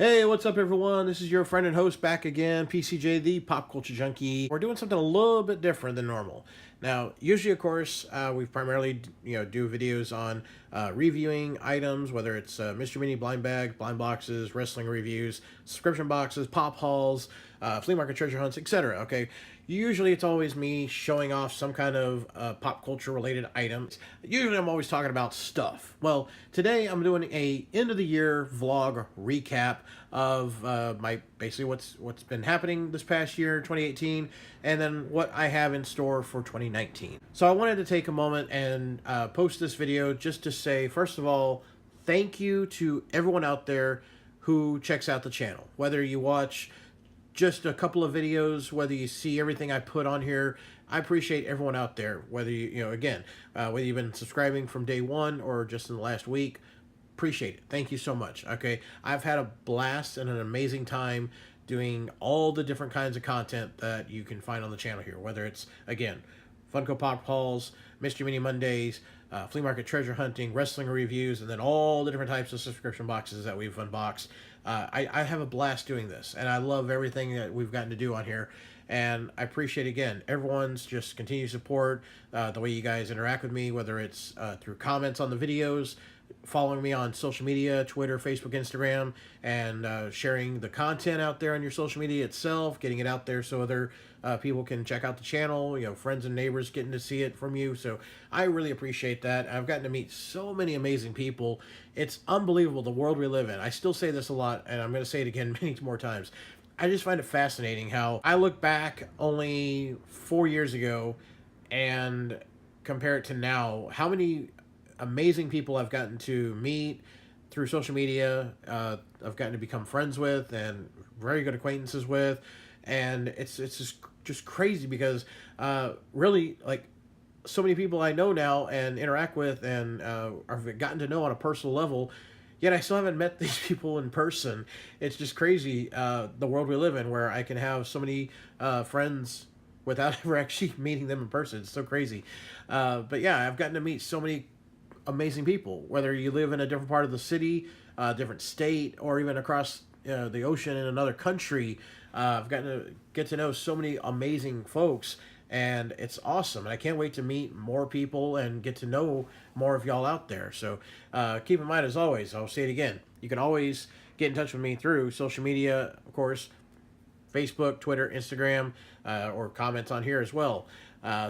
Hey, what's up everyone? This is your friend and host back again, PCJ, the Pop Culture Junkie. We're doing something a little bit different than normal. Now, usually, of course, we primarily, do videos on reviewing items, whether it's Mystery Mini blind bag, blind boxes, wrestling reviews, subscription boxes, pop hauls, flea market treasure hunts, etc. Okay, usually it's always me showing off some kind of pop culture related items. Usually, I'm always talking about stuff. Well, today I'm doing a end of the year vlog recap of my basically what's been happening this past year, 2018, and then what I have in store for 2019. So I wanted to take a moment and post this video just to say, first of all, thank you to everyone out there who checks out the channel. Whether you watch just a couple of videos, whether you see everything I put on here, I appreciate everyone out there. Whether whether you've been subscribing from day one or just in the last week, appreciate it. Thank you so much. Okay, I've had a blast and an amazing time doing all the different kinds of content that you can find on the channel here. Whether it's, again, Funko Pop hauls, Mystery Mini Mondays, flea market treasure hunting, wrestling reviews, and then all the different types of subscription boxes that we've unboxed. I have a blast doing this, and I love everything that we've gotten to do on here. And I appreciate, again, everyone's just continued support, the way you guys interact with me, whether it's through comments on the videos, following me on social media, Twitter, Facebook, Instagram, and sharing the content out there on your social media itself, getting it out there so other people can check out the channel, friends and neighbors getting to see it from you. So I really appreciate that. I've gotten to meet so many amazing people. It's unbelievable the world we live in. I still say this a lot, and I'm going to say it again many more times. I just find it fascinating how I look back only 4 years ago and compare it to now, how many amazing people I've gotten to meet through social media, I've gotten to become friends with and very good acquaintances with, and it's just crazy because really, like, so many people I know now and interact with and I've gotten to know on a personal level, yet I still haven't met these people in person. It's just crazy, the world we live in, where I can have so many friends without ever actually meeting them in person. It's so crazy. But yeah, I've gotten to meet so many amazing people, whether you live in a different part of the city, different state, or even across the ocean in another country. I've gotten to get to know so many amazing folks, and it's awesome. And I can't wait to meet more people and get to know more of y'all out there. So keep in mind, as always, I'll say it again, you can always get in touch with me through social media, of course, Facebook, Twitter, Instagram, or comments on here as well.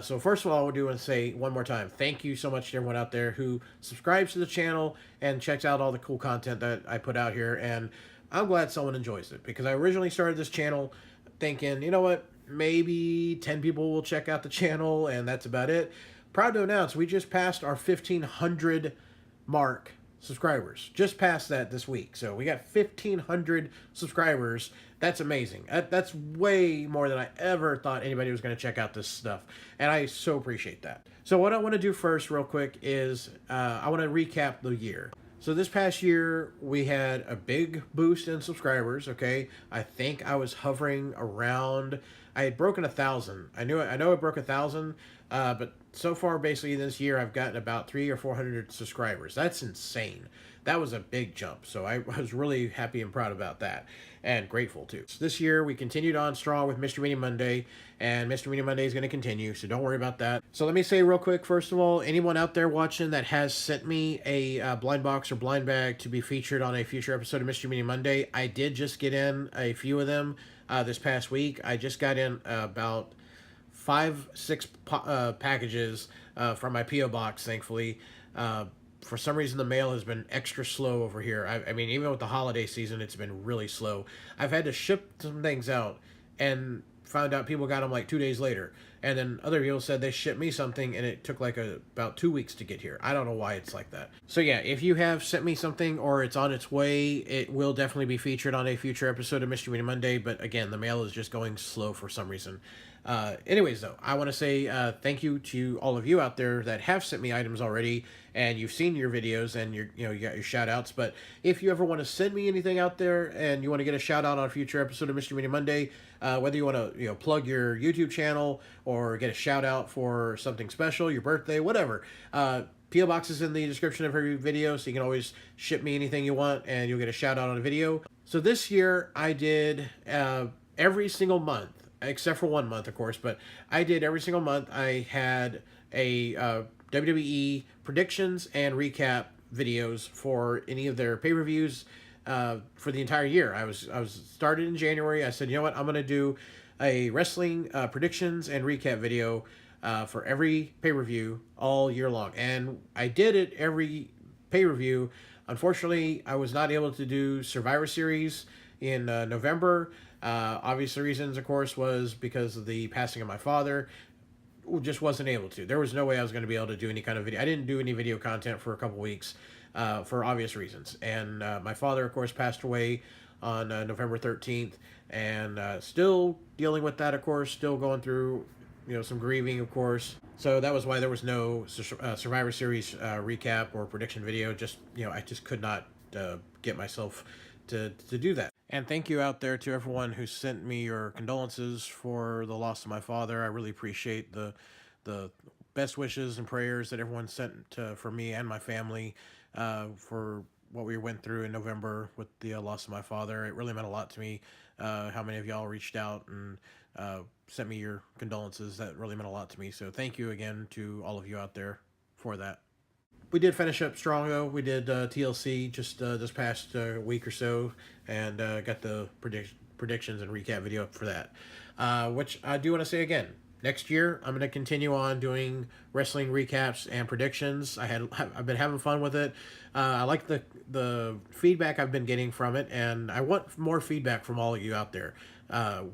So first of all, I do want to say one more time, thank you so much to everyone out there who subscribes to the channel and checks out all the cool content that I put out here. And I'm glad someone enjoys it, because I originally started this channel thinking, you know what, maybe 10 people will check out the channel and that's about it. Proud to announce we just passed our 1,500 mark subscribers. Just passed that this week. So we got 1,500 subscribers. That's amazing. That's way more than I ever thought anybody was going to check out this stuff. And I so appreciate that. So what I want to do first real quick is I want to recap the year. So this past year, we had a big boost in subscribers, okay? I think I was hovering around, I had broken 1,000. I know I broke 1,000, but so far, basically this year, I've gotten about 300 or 400 subscribers. That's insane. That was a big jump, so I was really happy and proud about that, and grateful too. So this year, we continued on strong with Mystery Mini Monday, and Mystery Mini Monday is going to continue, so don't worry about that. So let me say real quick, first of all, anyone out there watching that has sent me a blind box or blind bag to be featured on a future episode of Mystery Mini Monday, I did just get in a few of them this past week. I just got in about 5-6 packages from my P.O. box, thankfully. For some reason, the mail has been extra slow over here. I mean, even with the holiday season, it's been really slow. I've had to ship some things out and found out people got them like 2 days later. And then other people said they shipped me something and it took like about 2 weeks to get here. I don't know why it's like that. So yeah, if you have sent me something or it's on its way, it will definitely be featured on a future episode of Mystery Mini Monday. But again, the mail is just going slow for some reason. Anyways, though, I want to say thank you to all of you out there that have sent me items already, and you've seen your videos and you got your shout outs. But if you ever want to send me anything out there and you want to get a shout out on a future episode of Mystery Mini Monday, whether you want to plug your YouTube channel or get a shout out for something special, your birthday, whatever, P.O. box is in the description of every video, so you can always ship me anything you want, and you'll get a shout out on a video. So this year, I did every single month, except for 1 month, of course, but I did every single month. I had a WWE predictions and recap videos for any of their pay-per-views for the entire year. I was started in January. I said, you know what, I'm going to do a wrestling predictions and recap video for every pay-per-view all year long. And I did it every pay-per-view. Unfortunately, I was not able to do Survivor Series in November. Obvious reasons, of course, was because of the passing of my father. Just wasn't able to. There was no way I was going to be able to do any kind of video. I didn't do any video content for a couple weeks for obvious reasons. And my father, of course, passed away on November 13th, and still dealing with that, of course, still going through, you know, some grieving, of course. So that was why there was no Survivor Series recap or prediction video. Just, you know, I just could not get myself to do that. And thank you out there to everyone who sent me your condolences for the loss of my father. I really appreciate the best wishes and prayers that everyone sent for me and my family for what we went through in November with the loss of my father. It really meant a lot to me. How many of y'all reached out and sent me your condolences. That really meant a lot to me. So thank you again to all of you out there for that. We did finish up strong, though. We did TLC just this past week or so, and got the predictions and recap video up for that. Which I do want to say again, next year I'm going to continue on doing wrestling recaps and predictions. I've been having fun with it. I like the feedback I've been getting from it, and I want more feedback from all of you out there.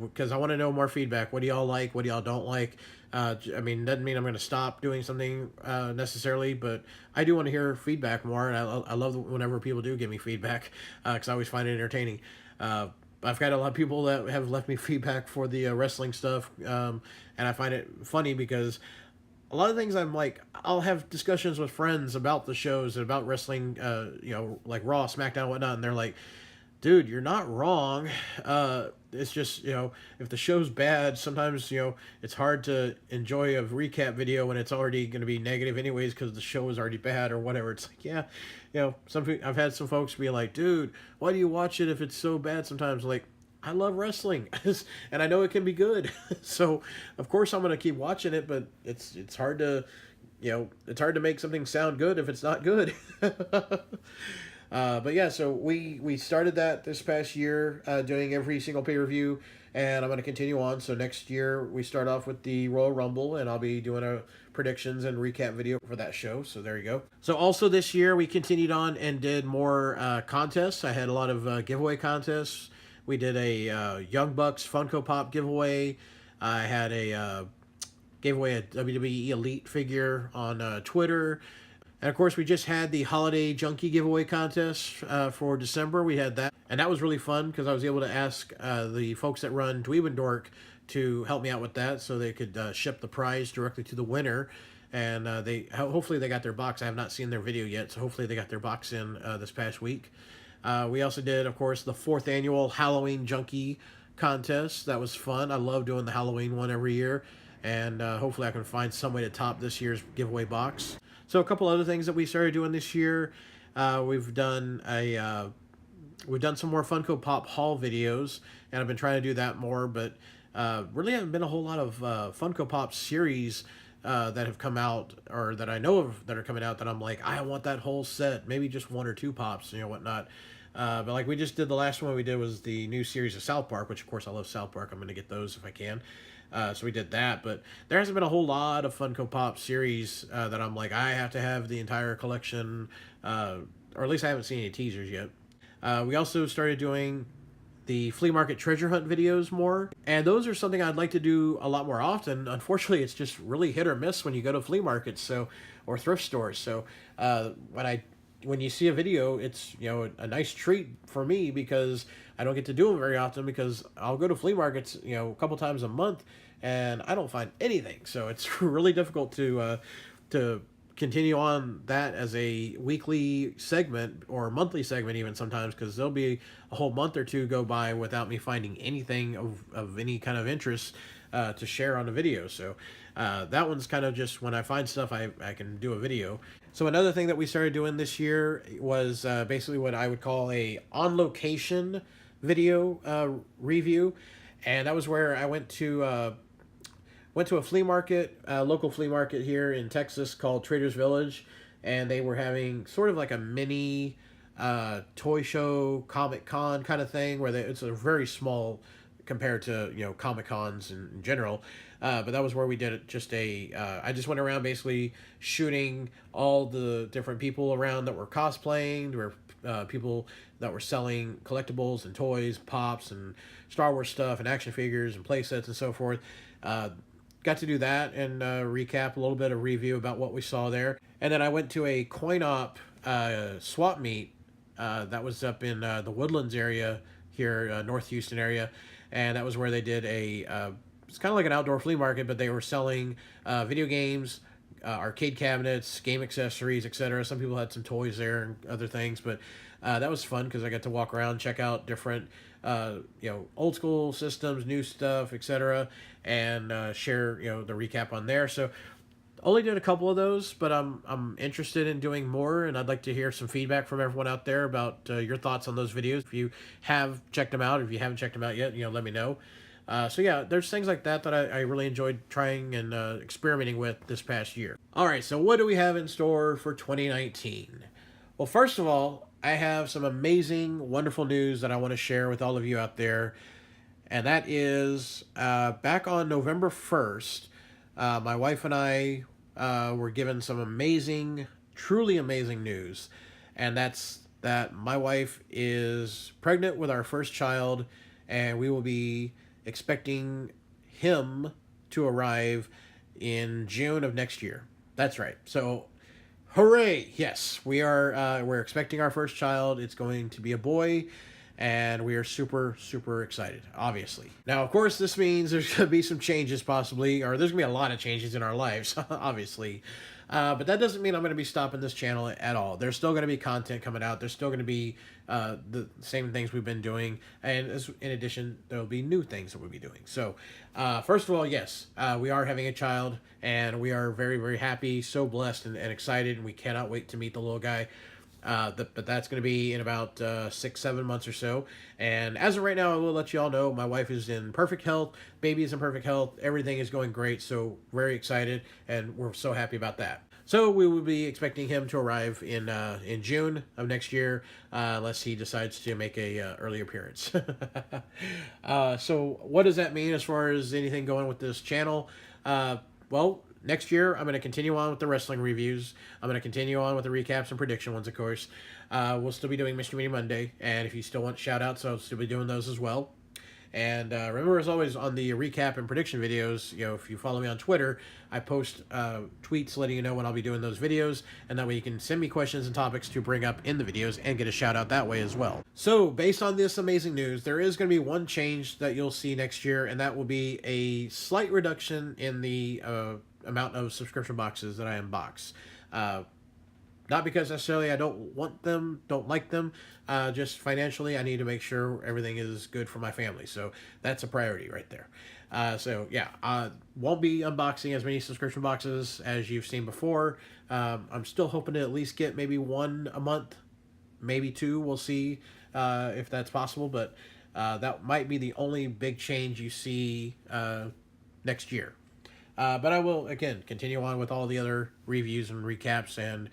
Because I want to know more feedback. What do y'all like? What do y'all don't like? I mean, doesn't mean I'm going to stop doing something necessarily, but I do want to hear feedback more, and I love whenever people do give me feedback, because I always find it entertaining. I've got a lot of people that have left me feedback for the wrestling stuff, and I find it funny because a lot of things I'm like, I'll have discussions with friends about the shows and about wrestling, you know, like Raw, SmackDown, and whatnot, and they're like, dude, you're not wrong. It's just, you know, if the show's bad, sometimes, you know, it's hard to enjoy a recap video when it's already going to be negative anyways because the show is already bad or whatever. It's like, yeah, you know, I've had some folks be like, dude, why do you watch it if it's so bad sometimes? Like, I love wrestling, and I know it can be good. So, of course, I'm going to keep watching it, but it's hard to, you know, it's hard to make something sound good if it's not good. But yeah, so we started that this past year, doing every single pay-per-view, and I'm going to continue on. So next year we start off with the Royal Rumble, and I'll be doing a predictions and recap video for that show. So there you go. So also this year we continued on and did more contests. I had a lot of giveaway contests. We did a Young Bucks Funko Pop giveaway. I had a gave away a WWE Elite figure on Twitter. And, of course, we just had the Holiday Junkie giveaway contest for December. We had that. And that was really fun because I was able to ask the folks that run DWEEBNDORK to help me out with that so they could ship the prize directly to the winner. And hopefully they got their box. I have not seen their video yet, so hopefully they got their box in this past week. We also did, of course, the 4th annual Halloween Junkie contest. That was fun. I love doing the Halloween one every year. And hopefully I can find some way to top this year's giveaway box. So a couple other things that we started doing this year, we've done some more Funko Pop haul videos, and I've been trying to do that more, but really haven't been a whole lot of Funko Pop series that have come out, or that I know of that are coming out that I'm like, I want that whole set, maybe just 1 or 2 pops, you know, whatnot. But like we just did, the last one we did was the new series of South Park, which of course I love South Park. I'm going to get those if I can. So we did that, but there hasn't been a whole lot of Funko Pop series that I'm like, I have to have the entire collection, or at least I haven't seen any teasers yet. We also started doing the flea market treasure hunt videos more, and those are something I'd like to do a lot more often. Unfortunately, it's just really hit or miss when you go to flea markets, or thrift stores. So when you see a video, it's, you know, a nice treat for me because I don't get to do them very often because I'll go to flea markets, you know, a couple times a month and I don't find anything. So it's really difficult to continue on that as a weekly segment or monthly segment even sometimes, because there'll be a whole month or two go by without me finding anything of any kind of interest to share on the video. So that one's kind of just when I find stuff, I can do a video. So another thing that we started doing this year was basically what I would call a on-location video review. And that was where I went to a flea market, local flea market here in Texas called Trader's Village, and they were having sort of like a mini toy show, Comic Con kind of thing, where it's a very small compared to Comic Cons in general. But that was where we did it. I just went around basically shooting all the different people around that were cosplaying. There were people that were selling collectibles and toys, pops and Star Wars stuff and action figures and play sets and so forth. Got to do that and recap a little bit of review about what we saw there. And then I went to a coin op swap meet that was up in the Woodlands area here, North Houston area. And that was where they did it's kind of like an outdoor flea market, but they were selling video games, arcade cabinets, game accessories, etc. Some people had some toys there and other things, but that was fun because I got to walk around, check out different old school systems, new stuff, etc., and share the recap on there. So only did a couple of those, but I'm interested in doing more, and I'd like to hear some feedback from everyone out there about your thoughts on those videos. If you have checked them out, if you haven't checked them out yet, let me know. So yeah, there's things like that I really enjoyed trying and experimenting with this past year. All right, so what do we have in store for 2019? Well, first of all, I have some amazing, wonderful news that I want to share with all of you out there, and that is back on November 1st, my wife and I were given some amazing, truly amazing news, and that's that my wife is pregnant with our first child, and we will be expecting him to arrive in June of next year. That's right. So, hooray! Yes, we're expecting our first child. It's going to be a boy, and we are super, super excited, obviously. Now, of course, this means there's going to be some changes possibly, or there's going to be a lot of changes in our lives, obviously. But that doesn't mean I'm going to be stopping this channel at all. There's still going to be content coming out. There's still going to be the same things we've been doing. And in addition, there'll be new things that we'll be doing. So, first of all, yes, we are having a child, and we are very, very happy, so blessed and excited, and we cannot wait to meet the little guy. But that's going to be in about 6-7 months or so. And as of right now, I will let you all know my wife is in perfect health. Baby is in perfect health. Everything is going great. So very excited, and we're so happy about that. So we will be expecting him to arrive in June of next year, unless he decides to make a early appearance. So what does that mean as far as anything going with this channel? Well, next year, I'm going to continue on with the wrestling reviews. I'm going to continue on with the recaps and prediction ones, of course. We'll still be doing Mystery Meeting Monday, and if you still want shout-outs, I'll still be doing those as well. And remember, as always, on the recap and prediction videos, if you follow me on Twitter, I post tweets letting you know when I'll be doing those videos, and that way you can send me questions and topics to bring up in the videos and get a shout-out that way as well. So, based on this amazing news, there is going to be one change that you'll see next year, and that will be a slight reduction in the amount of subscription boxes that I unbox. Not because necessarily I don't want them, don't like them, just financially I need to make sure everything is good for my family. So that's a priority right there. So yeah, won't be unboxing as many subscription boxes as you've seen before. I'm still hoping to at least get maybe one a month, maybe two. We'll see if that's possible, but that might be the only big change you see next year. But I will, again, continue on with all the other reviews and recaps and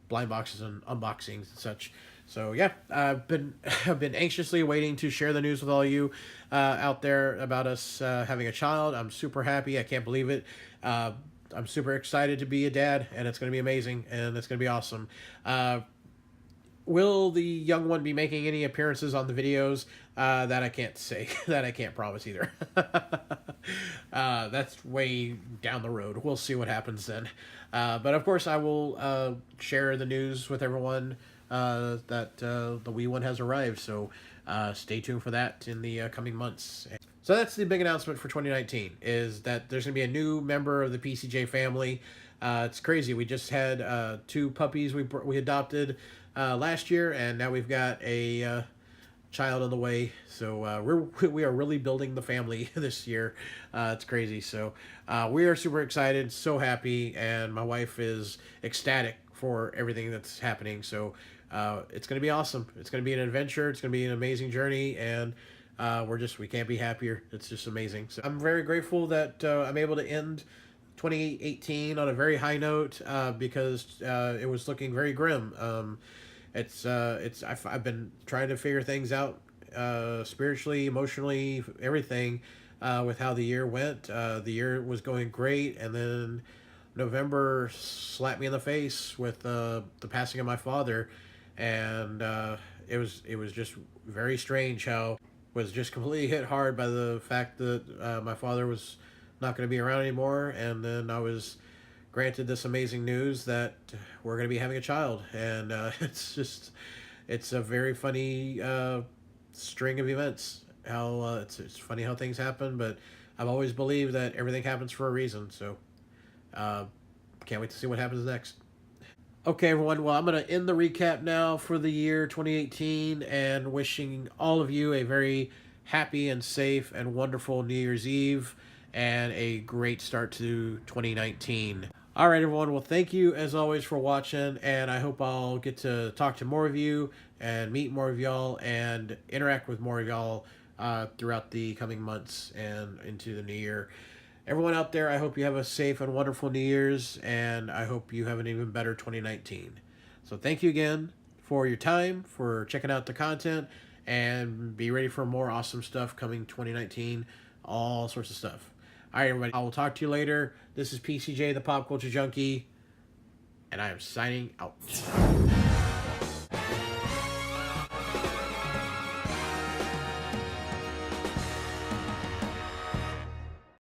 blind boxes and unboxings and such. So yeah, I've been anxiously waiting to share the news with all you out there about us having a child. I'm super happy. I can't believe it. I'm super excited to be a dad, and it's going to be amazing, and it's going to be awesome. Will the young one be making any appearances on the videos? That I can't say. That I can't promise either. That's way down the road. We'll see what happens then. But of course, I will share the news with everyone that the wee one has arrived. So stay tuned for that in the coming months. So that's the big announcement for 2019, is that there's going to be a new member of the PCJ family. It's crazy. We just had 2 puppies we adopted last year, and now we've got a child on the way. So we are really building the family this year. It's crazy. So we are super excited, so happy, and my wife is ecstatic for everything that's happening. So it's going to be awesome. It's going to be an adventure. It's going to be an amazing journey, and we can't be happier. It's just amazing. So I'm very grateful that I'm able to end 2018 on a very high note because it was looking very grim. I've been trying to figure things out spiritually, emotionally, everything with how the year went. The year was going great, and then November slapped me in the face with the passing of my father, and it was just very strange how was just completely hit hard by the fact that my father was not going to be around anymore, and then I was granted this amazing news that we're going to be having a child, and it's a very funny string of events. How it's funny how things happen, but I've always believed that everything happens for a reason. So can't wait to see what happens next. Okay, everyone. Well, I'm going to end the recap now for the year 2018 and wishing all of you a very happy and safe and wonderful New Year's Eve and a great start to 2019. All right, everyone. Well, thank you as always for watching, and I hope I'll get to talk to more of you and meet more of y'all and interact with more of y'all throughout the coming months and into the new year. Everyone out there, I hope you have a safe and wonderful New Year's, and I hope you have an even better 2019. So thank you again for your time, for checking out the content, and be ready for more awesome stuff coming 2019, all sorts of stuff. All right, everybody, I will talk to you later. This is PCJ, the Pop Culture Junkie, and I am signing out.